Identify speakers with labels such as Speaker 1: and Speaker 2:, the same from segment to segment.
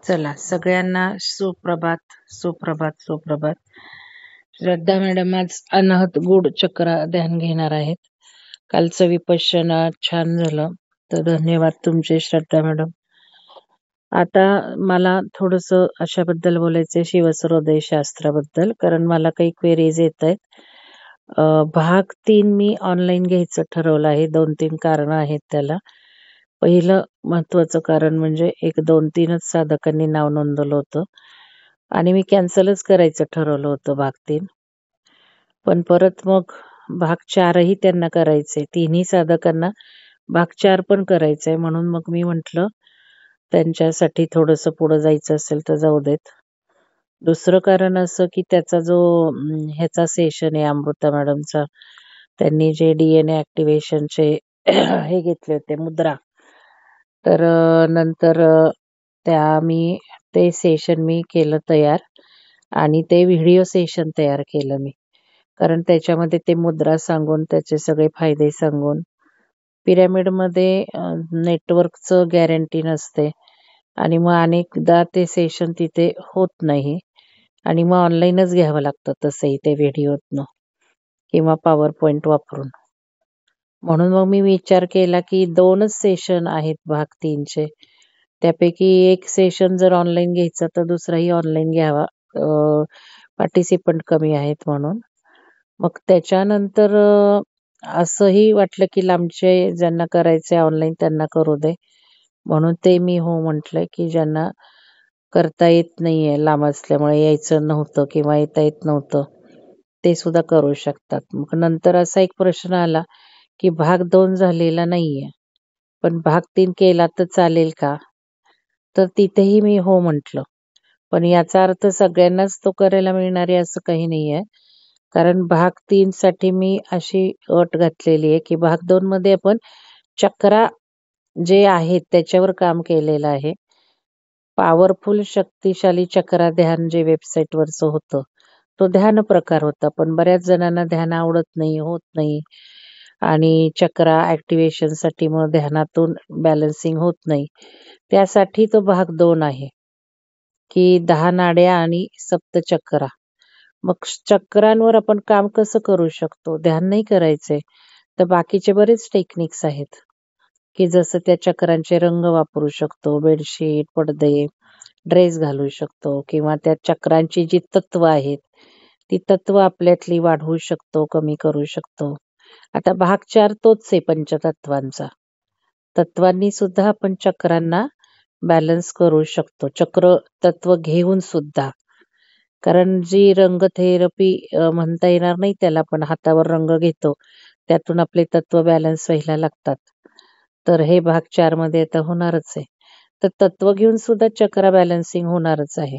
Speaker 1: चला सगळ्यांना सुप्रभात सुप्रभात सुप्रभात. श्रद्धा मॅडम आज अनाहत गुड चक्र ध्यान घेणार आहेत. कालचं विपश्यना छान झालं, तर धन्यवाद तुमचे श्रद्धा मॅडम. आता मला थोडस अशाबद्दल बोलायचंय, शिवसरोदय शास्त्राबद्दल, कारण मला काही क्वेरीज येत आहेत. भाग 3 मी ऑनलाईन घ्यायचं ठरवलं आहे. 2-3 कारण आहेत त्याला. पहिलं महत्वाचं कारण म्हणजे 1-2-3च साधकांनी नाव नोंदवलं होतं आणि मी कॅन्सलच करायचं ठरवलं होतं भाग 3. पण परत मग भाग 4ही त्यांना करायचे. तिन्ही साधकांना भाग 4 पण करायचंय, म्हणून मग मी म्हंटल त्यांच्यासाठी थोडंसं पुढे जायचं असेल तर जाऊ देत. दुसरं कारण असं की त्याचा जो ह्याचा सेशन आहे अमृता मॅडमचा, त्यांनी जे DNA ऍक्टिव्हेशनचे हे घेतले होते मुद्रा, तर नंतर ते सेशन मी केलं तयार आणि ते व्हिडिओ सेशन तयार केलं मी, कारण त्याच्यामध्ये ते मुद्रा सांगून त्याचे सगळे फायदे सांगून, पिरॅमिडमध्ये नेटवर्कचं गॅरंटी नसते आणि मग अनेकदा ते सेशन तिथे होत नाही आणि मग ऑनलाईनच घ्यावं लागतं तसंही ते व्हिडिओतनं किंवा पॉवर पॉइंट वापरून. म्हणून मग मी विचार केला की 2च सेशन आहेत भाग 3चे, त्यापैकी एक सेशन जर ऑनलाईन घ्यायचा तर दुसराही ऑनलाईन घ्यावा, पार्टिसिपंट कमी आहेत म्हणून. मग त्याच्यानंतर असंही वाटलं की लांबचे ज्यांना करायचे ऑनलाईन त्यांना करू दे, म्हणून ते मी हो म्हटलंय की ज्यांना करता येत नाहीये, लांब असल्यामुळे यायचं नव्हतं किंवा येता येत नव्हतं, ते सुद्धा करू शकतात. मग नंतर असा एक प्रश्न आला की भाग 2 झालेला नाहीये, पण भाग 3 केला तर चालेल का? तर तिथेही मी हो म्हटलं. पण याचा अर्थ सगळ्यांनाच तो करायला मिळणार आहे असं काही नाहीये, कारण भाग 3 साठी मी अशी अट घातलेली आहे की भाग 2 मध्ये आपण चक्रा जे आहेत त्याच्यावर काम केलेलं आहे. पॉवरफुल शक्तिशाली चक्रा ध्यान जे वेबसाईटवरचं होतं, तो ध्यान प्रकार होता, पण बऱ्याच जणांना ध्यान आवडत नाही, होत नाही आणि चक्रा ऍक्टिव्हेशन साठी मग ध्यानातून बॅलन्सिंग होत नाही. त्यासाठी तो भाग 2 आहे की 10 नाड्या आणि सप्तचक्रा. मग चक्रांवर आपण काम कसं करू शकतो? ध्यान नाही करायचंय तर बाकीचे बरेच टेक्निक्स आहेत की जसं त्या चक्रांचे रंग वापरू शकतो, बेडशीट, पडदे, ड्रेस घालू शकतो किंवा त्या चक्रांची जी तत्व आहेत ती तत्व आपल्यातली वाढवू शकतो, कमी करू शकतो. आता भाग 4 तोच आहे पंचतत्वांचा. तत्वांनी सुद्धा आपण चक्रांना बॅलन्स करू शकतो, चक्र तत्व घेऊन सुद्धा. कारण जी रंग थेरपी म्हणता येणार नाही त्याला, पण हातावर रंग घेतो त्यातून आपले तत्व बॅलन्स व्हायला लागतात. तर हे भाग 4 मध्ये आता होणारच आहे. तर तत्व घेऊन सुद्धा चक्र बॅलन्सिंग होणारच आहे.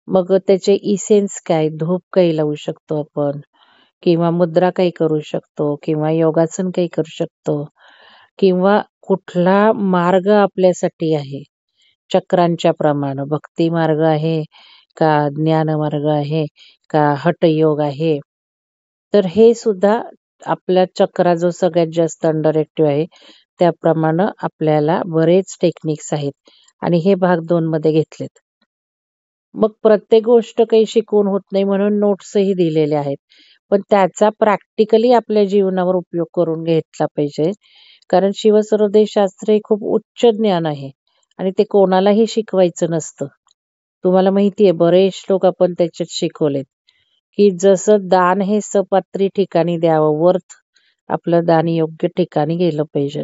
Speaker 1: मग त्याचे इसेन्स काय, धूप काही लावू शकतो आपण किंवा मुद्रा काही करू शकतो किंवा योगासन काही करू शकतो किंवा कुठला मार्ग आपल्यासाठी आहे चक्रांच्या प्रमाणे, भक्ती मार्ग आहे का, ज्ञान मार्ग आहे का, हठयोग आहे, तर हे सुद्धा आपल्या चक्रा जो सगळ्यात जास्त अंडर ऍक्टिव्ह आहे त्याप्रमाणे आपल्याला बरेच टेक्निक्स आहेत आणि हे भाग 2 मध्ये घेतलेत. मग प्रत्येक गोष्ट काही शिकवून होत नाही म्हणून नोट्सही दिलेले आहेत, पण त्याचा प्रॅक्टिकली आपल्या जीवनावर उपयोग करून घेतला पाहिजे, कारण शिवसरोदय शास्त्र हे खूप उच्च ज्ञान आहे आणि ते कोणालाही शिकवायचं नसतं. तुम्हाला माहितीये बरेच श्लोक आपण त्याच्यात शिकवलेत की जसं दान हे सपात्री ठिकाणी द्यावं, वर्थ आपलं दान योग्य ठिकाणी गेलं पाहिजे,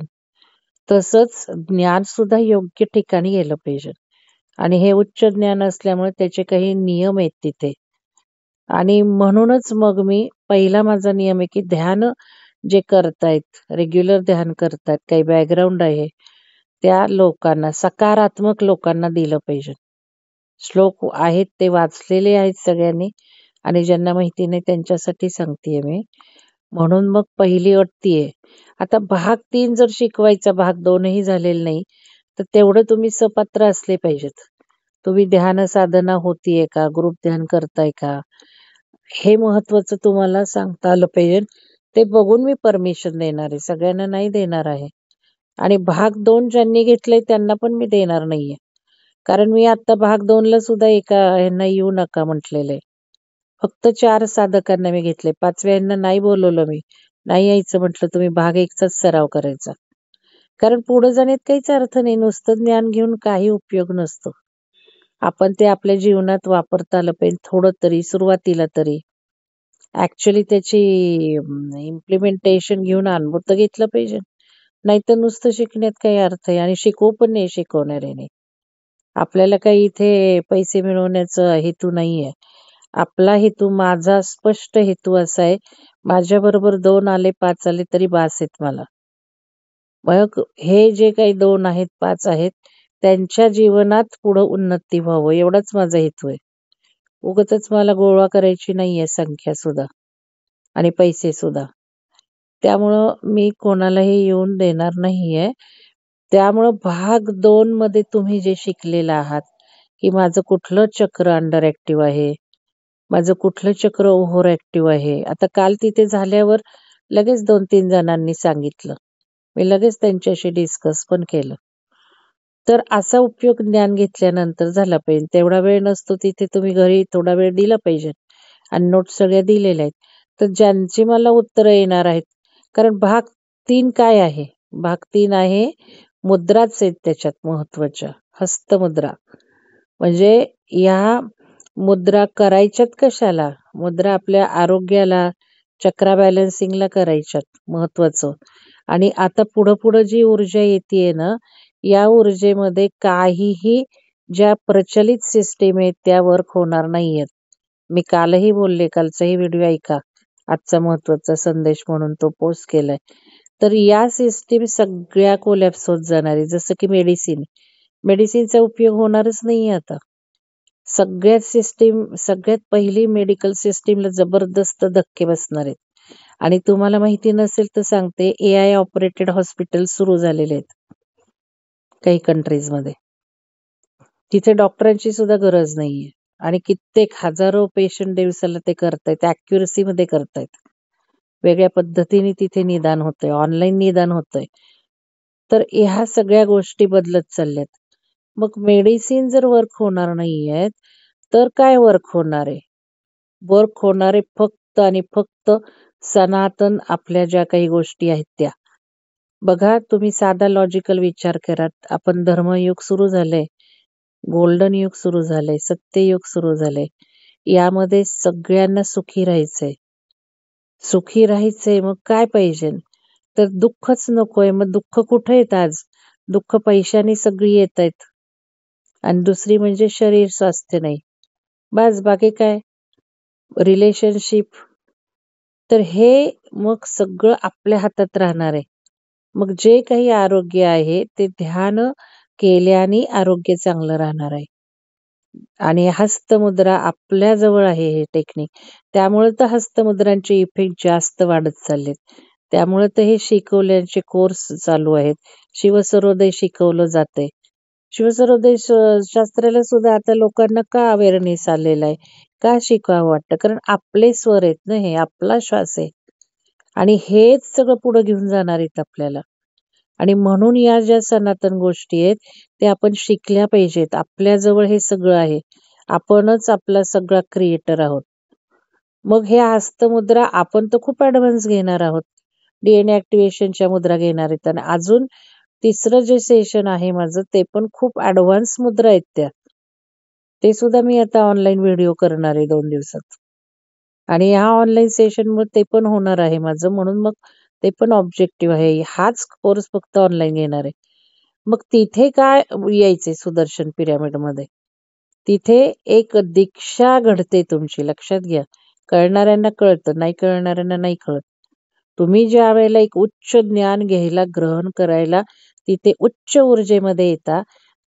Speaker 1: तसंच ज्ञान सुद्धा योग्य ठिकाणी गेलं पाहिजे आणि हे उच्च ज्ञान असल्यामुळे त्याचे काही नियम आहेत तिथे. आणि म्हणूनच मग मी पहिला माझा नियम आहे की ध्यान जे करतायत, रेग्युलर ध्यान करतायत, काही बॅकग्राऊंड आहे, त्या लोकांना, सकारात्मक लोकांना दिलं पाहिजे. श्लोक आहेत ते वाचलेले आहेत सगळ्यांनी आणि ज्यांना माहिती नाही त्यांच्यासाठी सांगतेय मी. म्हणून मग पहिली अट ती आहे. आता भाग 3 जर शिकवायचा, भाग 2ही झालेला नाही, तर तेवढं तुम्ही सपात्र असले पाहिजेत. तुम्ही ध्यान साधना होतीये का, ग्रुप ध्यान करताय का, हे महत्वाचं तुम्हाला सांगता आलं पाहिजे. ते बघून मी परमिशन देणार आहे, सगळ्यांना नाही देणार आहे. आणि भाग 2 ज्यांनी घेतलंय त्यांना पण मी देणार नाहीये, कारण मी आता भाग 2ला सुद्धा एका ह्यांना येऊ नका म्हटलेले. फक्त 4 साधकांना मी घेतले. 5व्या ह्यांना नाही बोलवलं मी. नाही यायचं म्हटलं, तुम्ही भाग 1चाच सराव करायचा. कारण पुढे जाण्यात काहीच अर्थ नाही. नुसतं ज्ञान घेऊन काही उपयोग नसतो. आपण ते आपल्या जीवनात वापरता आलं पाहिजे थोडं तरी, सुरुवातीला तरी. ऍक्च्युअली त्याची इम्प्लिमेंटेशन घेऊन अनुभव तर घेतलं पाहिजे. नाहीतर नुसतं शिकण्यात काही अर्थ आहे आणि शिकवू पण नाही शिकवणाऱ्याने. आपल्याला काही इथे पैसे मिळवण्याचा हेतू नाहीये. आपला हेतू, माझा स्पष्ट हेतू असा आहे, माझ्याबरोबर 2 आले 5 आले तरी बास आहेत मला. मग हे जे काही 2 आहेत 5 आहेत, त्यांच्या जीवनात पुढं उन्नती व्हावं एवढाच माझा हेतू आहे. उगाचच मला गोळा करायची नाहीये संख्या सुद्धा आणि पैसे सुद्धा. त्यामुळं मी कोणालाही येऊन देणार नाहीये. त्यामुळं भाग 2 मध्ये तुम्ही जे शिकलेला आहात, की माझं कुठलं चक्र अंडर ॲक्टिव्ह आहे, माझं कुठलं चक्र ओव्हर ॲक्टिव्ह आहे. आता काल तिथे झाल्यावर लगेच 2-3 जणांनी सांगितलं. मी लगेच त्यांच्याशी डिस्कस पण केलं. तर असा उपयोग ज्ञान घेतल्यानंतर झाला पाहिजे. तेवढा वेळ नसतो तिथे तुम्ही घरी थोडा वेळ दिला पाहिजे आणि नोट्स सगळ्या दिलेल्या आहेत. तर ज्यांची मला उत्तरं येणार आहेत, कारण भाग 3 काय आहे? भाग 3 आहे मुद्राच आहेत त्याच्यात महत्त्वाच्या, हस्तमुद्रा. म्हणजे या मुद्रा करायच्यात कशाला? मुद्रा आपल्या आरोग्याला, चक्रा बॅलन्सिंगला करायच्यात, महत्त्वाचं. आणि आता पुढं-पुढं जी ऊर्जा येतेय ना, या ऊर्जेमध्ये काहीही ज्या प्रचलित सिस्टीम आहेत त्या वर्क होणार नाहीयेत. मी कालही बोलले, कालचाही व्हिडिओ ऐका. आजचा महत्त्वाचा संदेश म्हणून तो पोस्ट केलाय. तर या सिस्टीम सगळ्या कोलॅप्स होत जाणार आहे. जसं की मेडिसिन. मेडिसिनचा उपयोग होणारच नाहीये आता. सगळ्यात पहिली मेडिकल सिस्टीमला जबरदस्त धक्के बसणार आहेत. आणि तुम्हाला माहिती नसेल तर सांगते, AI ऑपरेटेड हॉस्पिटल सुरू झालेले आहेत काही कंट्रीजमध्ये. तिथे डॉक्टरांची सुद्धा गरज नाहीये आणि कित्येक हजारो पेशंट दिवसाला ते करतायत. ॲक्युरसीमध्ये करतायत. वेगळ्या पद्धतीने तिथे निदान होतंय. ऑनलाईन निदान होतंय. तर ह्या सगळ्या गोष्टी बदलत चालल्यात. मग मेडिसिन जर वर्क होणार नाहीयेत, तर काय वर्क होणार आहे? वर्क होणारे फक्त आणि फक्त सनातन आपल्या ज्या काही गोष्टी आहेत त्या. बघा, तुम्ही साधा लॉजिकल विचार करा. आपण धर्मयुग सुरू झालंय, गोल्डन युग सुरू झालंय, सत्ययुग सुरू झालंय. यामध्ये सगळ्यांना सुखी राहायचंय. सुखी राहायचंय मग काय पाहिजे? तर दुःखच नकोय. मग दुःख कुठे येत आज? दुःख पैशाने सगळी येतायत. आणि दुसरी म्हणजे शरीर स्वास्थ्य नाही. बस बाकी काय? रिलेशनशिप. तर हे मग सगळं आपल्या हातात राहणार आहे. मग जे काही आरोग्य आहे ते ध्यान केल्याने आरोग्य चांगलं राहणार आहे. आणि हस्तमुद्रा आपल्याजवळ आहे हे टेक्निक. त्यामुळे तर हस्तमुद्रांचे इफेक्ट जास्त वाढत चाललेत. त्यामुळे तर हे शिकवल्याचे कोर्स चालू आहेत. शिवसर्वोदय शिकवलं जातंय. शिवसर्वोदय शास्त्राला सुद्धा आता लोकांना का अवेअरनेस आलेला आहे? का शिकावं वाटतं? कारण आपले स्वर आहेत ना हे, आपला श्वास आहे. आणि हेच सगळं पुढे घेऊन जाणार आहेत आपल्याला. आणि म्हणून या ज्या सनातन गोष्टी आहेत, त्या आपण शिकल्या पाहिजेत. आपल्याजवळ हे सगळं आहे. आपणच आपला सगळा क्रिएटर आहोत. मग हे हस्तमुद्रा आपण तर खूप ॲडव्हान्स घेणार आहोत. DNA ॲक्टिव्हेशनच्या मुद्रा घेणार आहेत आणि अजून तिसरं जे सेशन आहे माझं ते पण खूप ॲडव्हान्स मुद्रा आहेत त्या. ते सुद्धा मी आता ऑनलाईन व्हिडिओ करणार आहे 2 दिवसात. आणि ह्या ऑनलाईन सेशनमुळे ते पण होणार आहे माझं. म्हणून मग ते पण ऑब्जेक्टिव्ह आहे. हाच कोर्स फक्त ऑनलाईन घेणार आहे. मग तिथे काय यायचंय सुदर्शन पिरॅमिडमध्ये? तिथे एक दीक्षा घडते तुमची, लक्षात घ्या. कळणाऱ्यांना कळतं, नाही कळणाऱ्यांना नाही कळत. तुम्ही ज्या वेळेला एक उच्च ज्ञान घ्यायला, ग्रहण करायला तिथे उच्च ऊर्जेमध्ये येता,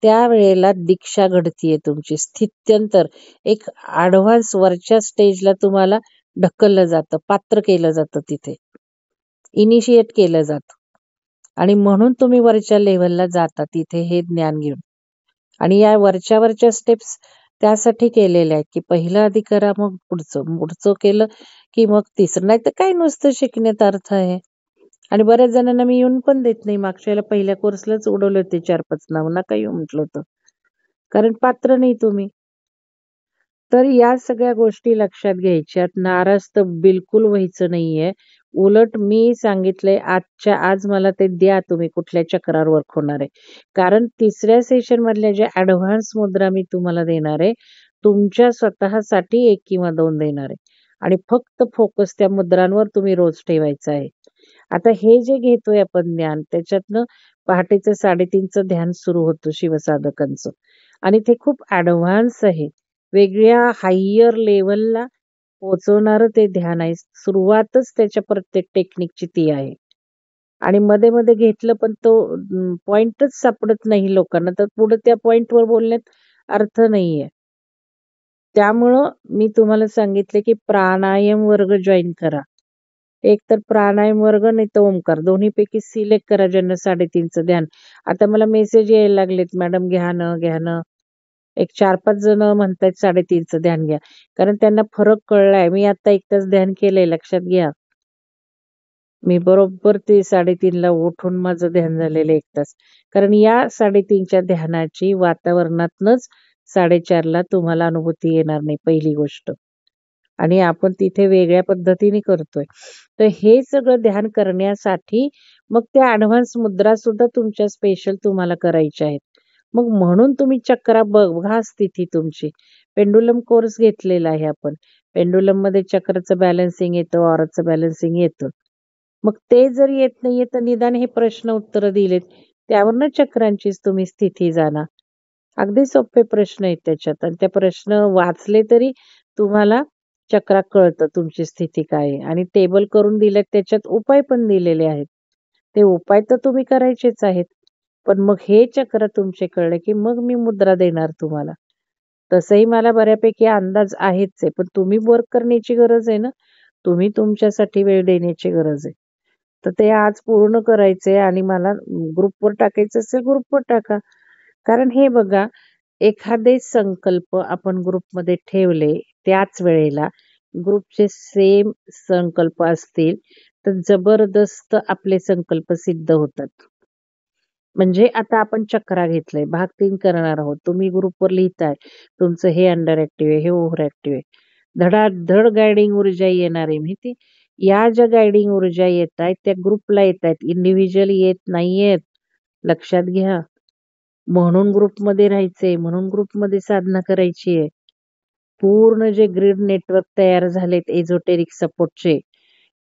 Speaker 1: त्यावेळेला दीक्षा घडतीये तुमची. स्थित्यंतर एक ॲडव्हान्स वरच्या स्टेजला तुम्हाला ढकललं जातं, पात्र केलं जातं तिथे. इनिशिएट केलं जातं. आणि म्हणून तुम्ही वरच्या लेव्हलला जाता तिथे हे ज्ञान घेऊन. आणि या वरच्या स्टेप्स त्यासाठी केलेल्या आहेत, की पहिलं आधी करा मग पुढचं. पुढचं केलं की मग तिसरं. नाहीतर काय नुसतं शिकण्यात अर्थ आहे. आणि बऱ्याच जणांना मी येऊन पण देत नाही. मागच्या वेळेला पहिल्या कोर्सलाच उडवले होते 4-5 नाव. नका येऊ म्हटलं होतं. कारण पात्र नाही तुम्ही. तर या सगळ्या गोष्टी लक्षात घ्यायच्यात. नाराज तर बिलकुल व्हायचं नाहीये. उलट मी सांगितलंय आजच्या आज मला ते द्या तुम्ही कुठल्या चक्रावर वर्क होणार आहे. कारण तिसऱ्या सेशनमधल्या ज्या ॲडव्हान्स मुद्रा मी तुम्हाला देणार आहे, तुमच्या स्वतःसाठी 1 किंवा 2 देणार आहे. आणि फक्त फोकस त्या मुद्रांवर तुम्ही रोज ठेवायचा आहे. आता हे जे घेतोय आपण ज्ञान त्याच्यातनं पहाटेचं 3:30चं ध्यान सुरू होतं शिवसाधकांचं आणि ते खूप ॲडव्हान्स आहे. वेगळ्या हायर लेव्हलला पोहोचवणारं ते ध्यान आहे. सुरुवातच त्याच्या प्रत्येक टेक्निकची ती आहे. आणि मध्ये-मध्ये घेतलं पण तो पॉइंटच सापडत नाही लोकांना, तर पुढे त्या पॉइंटवर बोलण्यात अर्थ नाहीये. त्यामुळं मी तुम्हाला सांगितले, की प्राणायाम वर्ग जॉइन करा. एक तर प्राणायाम वर्ग नाही तर ओंकार दोन्हीपैकी सिलेक्ट करा ज्यांना 3:30चं ध्यान. आता मला मेसेज यायला लागलेत, "मॅडम घ्या ना, घ्या ना." एक 4-5 जण म्हणतायत 3:30चं ध्यान घ्या. कारण त्यांना फरक कळलाय. मी आता 1 तास ध्यान केलंय लक्षात घ्या. मी बरोबर ते 3:30ला उठून माझं ध्यान झालेलं 1 तास. कारण या 3:30च्या ध्यानाची वातावरणातनंच 4:30ला तुम्हाला अनुभूती येणार नाही पहिली गोष्ट. आणि आपण तिथे वेगळ्या पद्धतीने करतोय. तर हे सगळं ध्यान करण्यासाठी मग त्या ॲडव्हान्स मुद्रा सुद्धा तुमच्या स्पेशल तुम्हाला करायच्या आहेत. मग म्हणून तुम्ही चक्रा बघा स्थिती तुमची. पेंडुलम कोर्स घेतलेला आहे आपण. पेंडुलममध्ये चक्राचं बॅलन्सिंग येतं, ऑराचं बॅलन्सिंग येतं. मग ते जर येत नाहीये, तर निदान हे प्रश्न उत्तरं दिलेत, त्यावरनं चक्रांचीच तुम्ही स्थिती जाणा. अगदी सोपे प्रश्न आहेत त्याच्यात आणि ते प्रश्न वाचले तरी तुम्हाला चक्रा कळतं तुमची स्थिती काय आहे आणि टेबल करून दिलेत त्याच्यात उपाय पण दिलेले आहेत. ते उपाय तर तुम्ही करायचेच आहेत. पण मग हे चक्र तुमचे कळले, की मग मी मुद्रा देणार तुम्हाला. तसंही मला बऱ्यापैकी अंदाज आहेच आहे. पण तुम्ही वर्क करण्याची गरज आहे ना. तुम्ही तुमच्यासाठी वेळ देण्याची गरज आहे. तर ते आज पूर्ण करायचंय आणि मला ग्रुपवर टाकायचं असेल ग्रुपवर टाका. कारण हे बघा, एखादे संकल्प आपण ग्रुपमध्ये ठेवले त्याच वेळेला ग्रुपचे सेम संकल्प असतील, तर जबरदस्त आपले संकल्प सिद्ध होतात. म्हणजे आता आपण चक्रा घेतलंय, भाग 3 करणार आहोत. तुम्ही ग्रुपवर लिहिताय, तुमचं हे अंडर ॲक्टिव्ह आहे, हे ओव्हर ॲक्टिव्ह आहे. धडाधड गाईडिंग ऊर्जा येणार आहे माहिती या ज्या गाईडिंग ऊर्जा येतायत, त्या ग्रुपला येतायत, इंडिव्हिज्युअली येत नाहीयेत. लक्षात घ्या. म्हणून ग्रुपमध्ये राहायचंय, म्हणून ग्रुपमध्ये साधना करायची आहे. पूर्ण जे ग्रिड नेटवर्क तयार झालेत एझोटेरिक सपोर्टचे,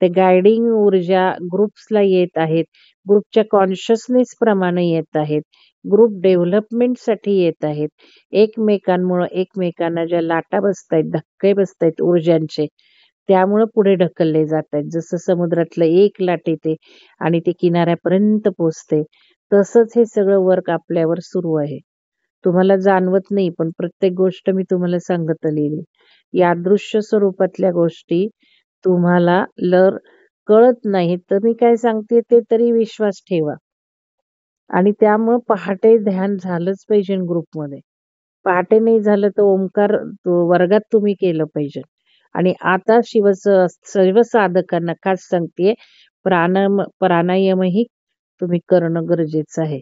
Speaker 1: ते गाईडिंग ऊर्जा ग्रुप्सला येत आहेत. ग्रुपच्या कॉन्शियसनेस प्रमाणे येत आहेत. ग्रुप डेव्हलपमेंटसाठी येत आहेत. एकमेकांमुळं एकमेकांना ज्या लाटा बसतायत, धक्के बसतायत ऊर्जांचे, त्यामुळं पुढे ढकलले जातायत. जसं समुद्रातलं एक लाट येते आणि ती किनाऱ्यापर्यंत पोहोचते, तसंच हे सगळं वर्क आपल्यावर सुरू आहे. तुम्हाला जाणवत नाही, पण प्रत्येक गोष्ट मी तुम्हाला सांगत आलेली. यादृश्य स्वरूपातल्या गोष्टी तुम्हाला कळत नाहीत, तर मी काय सांगते ते तरी विश्वास ठेवा. आणि त्यामुळं पहाटे ध्यान झालंच पाहिजे ग्रुपमध्ये. पहाटे नाही झालं तर ओंकार वर्गात तुम्ही केलं पाहिजे. आणि आता सर्व साधकांना खास सांगतेय, प्राणायामही तुम्ही करणं गरजेचं आहे.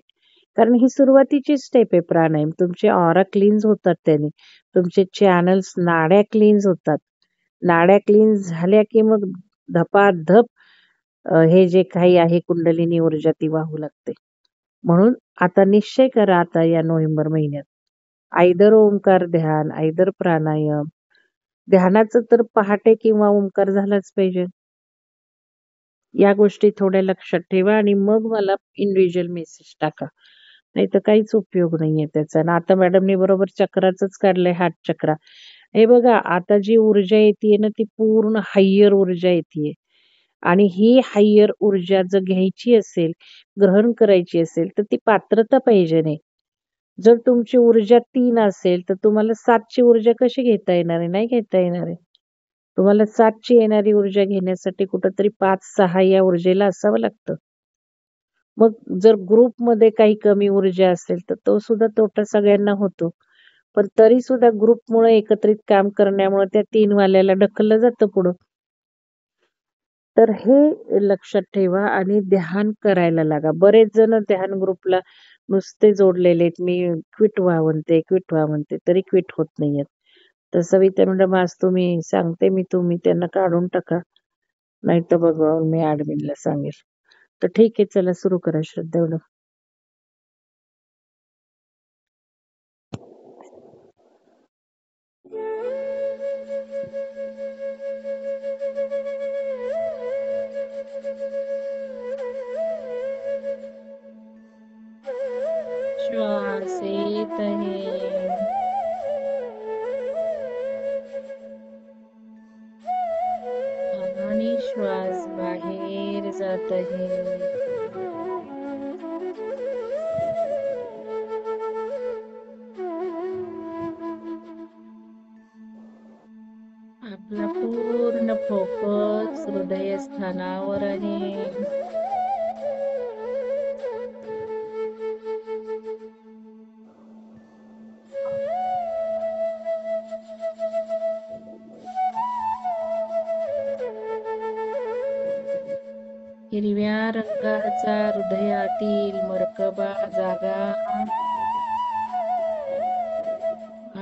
Speaker 1: कारण ही सुरुवातीची स्टेप आहे प्राणायाम. तुमचे ऑरा क्लीन्स होतात त्याने. तुमचे चॅनल्स, नाड्या क्लीन्स होतात. नाड्या क्लीन्स झाल्या की मग धपाधप हे जे काही आहे कुंडलिनी ऊर्जा ती वाहू लागते. म्हणून आता निश्चय करा आता या नोव्हेंबर महिन्यात. आयदर ओंकार ध्यान, आयदर प्राणायाम. ध्यानाचं तर पहाटे किंवा ओंकार झालाच पाहिजे. या गोष्टी थोड्या लक्षात ठेवा आणि मग मला इंडिव्हिज्युअल मेसेज टाका. नाहीतर काहीच उपयोग नाहीये त्याचा. आणि आता मॅडमनी बरोबर चक्राचंच काढलंय हार्ट चक्रा. हे बघा आता जी ऊर्जा येतीये ना ती पूर्ण हायर ऊर्जा येतीये. आणि ही हायर ऊर्जा जर घ्यायची असेल, ग्रहण करायची असेल, तर ती पात्रता पाहिजे नाही. जर तुमची ऊर्जा 3 असेल, तर तुम्हाला 7 ऊर्जा कशी घेता येणार आहे? नाही घेता येणार आहे. तुम्हाला 7 येणारी ऊर्जा घेण्यासाठी कुठेतरी 5-6 या ऊर्जेला असावं लागतं. मग जर ग्रुपमध्ये काही कमी ऊर्जा असेल, तर तो सुद्धा तोटा सगळ्यांना होतो. पण तरी सुद्धा ग्रुपमुळे एकत्रित काम करण्यामुळे त्या 3 वाल्याला ढकललं जातं पुढं. तर हे लक्षात ठेवा आणि ध्यान करायला लागा. बरेच जण ध्यान ग्रुपला नुसते जोडलेले आहेत. मी क्विट व्हा म्हणते तरी क्विट होत नाहीयेत. तर सविता मॅडम आज तुम्ही सांगते तुम्ही त्यांना काढून टाका. नाहीतर बघा मी ॲडमिनला सांगेल. तर ठीक आहे चला सुरू करा श्रद्धा मॅडम. श्वास येत आहे आणि श्वास बाहेर जात आहे. आपला पूर्ण फोकस हृदयस्थानावर आहे. हिरव्या रंगाचा हृदयातील मर्कबा जागा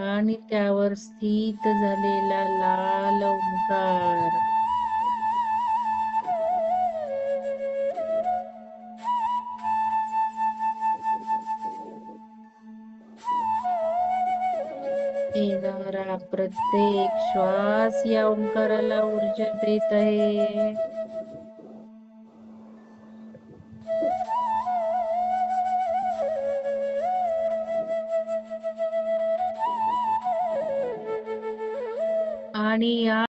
Speaker 1: आणि त्यावर स्थित झालेला लाल ओंकार. येणारा प्रत्येक श्वास या ओंकाराला ऊर्जा देत आहे. आणि या